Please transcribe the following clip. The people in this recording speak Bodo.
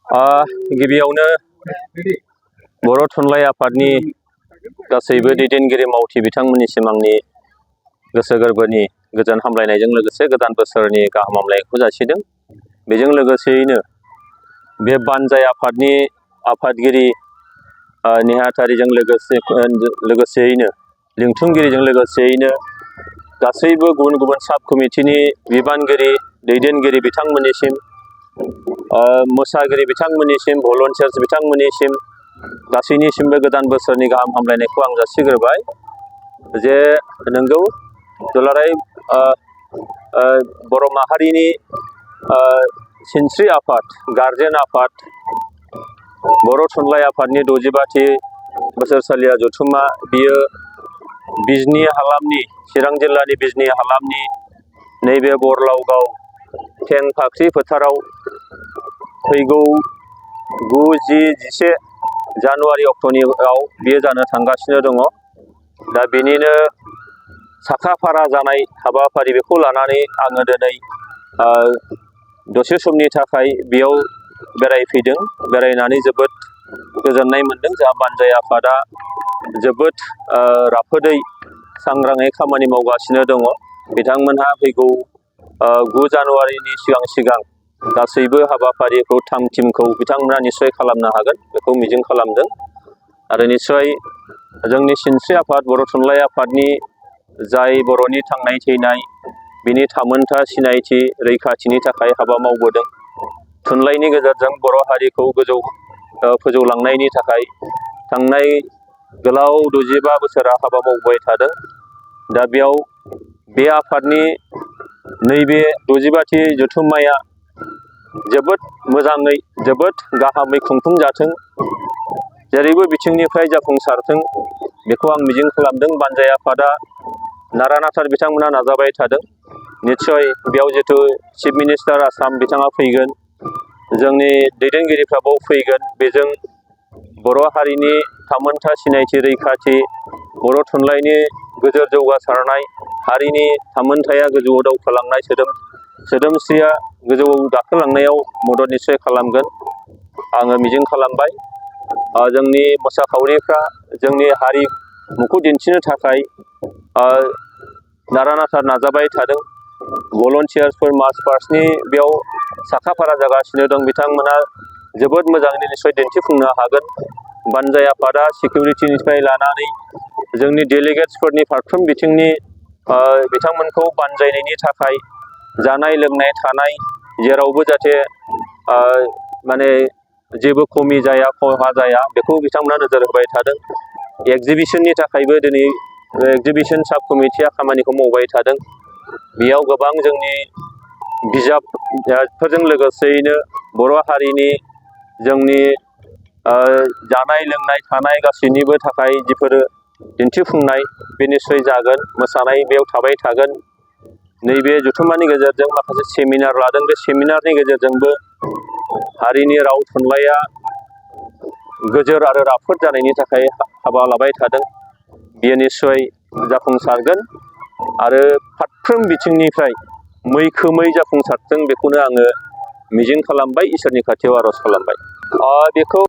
गिबियावनो बर' थुनलाइ आफादनि गासैबो दैदेनगिरि मावथि बिथांमोननिसिम आंनि गोसो गोरबोनि गोजोन हामलायनायजों लोगोसे गोदान बोसोरनि गाहाम हामलायनायखौ जासिदों। बेजों लोगोसेयैनो बे बानजाय आफादनि आफादगिरि नेहाथारिजों लोगोसेयैनो लिंथुमगिरिजों लोगोसेयैनो गासैबो गुबुन गुबुन साब कमिटिनि बिबानगिरि दैदेनगिरि बिथांमोननिसिम मोसागिरि बिथांमोननिसिम भलन्टियार्स बिथांमोननिसिम गासैनिसिमबो गोदान बोसोरनि गाहाम हामलायनायखौ आं जासिग्रोबाय। जे नोंगौ दुलाराय बर' माहारिनि सिनस्रि आफाद गारजेन आफाद बर' थुनलाइ आफादनि 65थि बोसोरसालिया जथुम्मा बियो बिजनी हालामनि चिरां जिल्लानि बिजनी हालामनि नैबे बरलावगाव थेंफाख्रि फोथाराव फैगौ 9, 10, 11 जानुवारि अक्ट'नियाव बियो जानो थांगासिनो दङ। दा बेनिनो साखाफारा जानाय हाबाफारि बेखौ लानानै आङो दिनै दसे समनि थाखाय बेयाव बेरायफैदों। बेरायनानै जोबोद गोजोननाय मोनदों। जा बानजाय आफादा जोबोद राफोदै सांग्राङै खामानि मावगासिनो दङ। बिथांमोनहा फैगौ 9 जानुवारिनि सिगां गासैबो हाबाफारिखौ थाम-थिमखौ बिथांमोना निस्सय खालामनो हागोन बेखौ मिजिं खालामदों। आरो निस्सय जोंनि सिनस्रि आफाद बर' थुनलाइ आफादनि जाय बर'नि थांनाय थैनाय बिनि थामोनथा सिनायथि रैखाथिनि थाखाय हाबा मावबोदों। थुनलाइनि गेजेरजों बर' हारिखौ गोजौ फोजौलांनायनि थाखाय थांनाय गोलाव 65 बोसोरा हाबा मावबाय थादों। दा बेयाव बे आफादनि नैबे 65थि जथुम्माया जोबोद मोजाङै जोबोद गाहामै खुंफुंजाथों, जेरैबो बिथिंनिफ्राय जाफुंसारथों बेखौ आं मिजिं खालामदों। बानजाय आफादा नारानाथार बिथांमोना नाजाबाय थादों। निस्सय बेयाव जिथु चिफ मिनिस्टार आसाम बिथाङा फैगोन, जोंनि दैदेनगिरिफ्राबो फैगोन, बेजों बर' हारिनि थामोनथा सिनायथि रैखाथि बर' थुनलाइनि गोजोर जौगासारनाय हारिनि थामोनथाया गोजौआव दावखोलांनाय सोदोमस्रिया गोजौआव गाखोलांनायाव मदद निस्सय खालामगोन आङो मिजिं खालामबाय। जोंनि मोसाखावरिफ्रा जोंनि हारिमुखौ दिन्थिनो थाखाय नारानाथा नाजाबाय थादों। भलन्टियार्सफोर मार्च पास्टनि बेयाव साखाफारा जागासिनो दं। बिथांमोना जोबोद मोजाङैनो निस्सय दिन्थिफुंनो हागोन। बानजाय आफादा सिकिउरिटिनिफ्राय लानानै जोंनि डेलिगेट्सफोरनि फारफ्रोम बिथिंनि बिथांमोनखौ बानजायनायनि थाखाय जानाय लोंनाय थानाय जेरावबो जाहाथे माने जेबो खमि जाया खहा जाया बेखौ बिथांमोना नोजोर होबाय थादों। एक्जिबिसननि थाखायबो दिनै एक्जिबिसन साब कमिटिया खामानिखौ मावबाय थादों। बेयाव गोबां जोंनि बिजाबफोरजों लोगोसेयैनो बर' हारिनि जोंनि जानाय लोंनाय थानाय गासैनिबो थाखाय जिफोर दिन्थिफुंनाय बे निस्सय जागोन। मोसानाय बेयाव थाबाय थागोन। नैबे जथुम्मानि गेजेरजों माखासे सेमिनार लादों। बे सेमिनारनि गेजेरजोंबो हारिनि राव थुनलाइया गोजोर आरो राफोद जानायनि थाखाय हाबा लाबाय थादों। बेयो निस्सय जाफुंसारगोन आरो फारफ्रोम बिथिंनिफ्राय मैखोमै जाफुंसारथों बेखौनो आङो मिजिं खालामबाय, इसोरनि खाथियाव आर'ज खालामबाय। बेखौ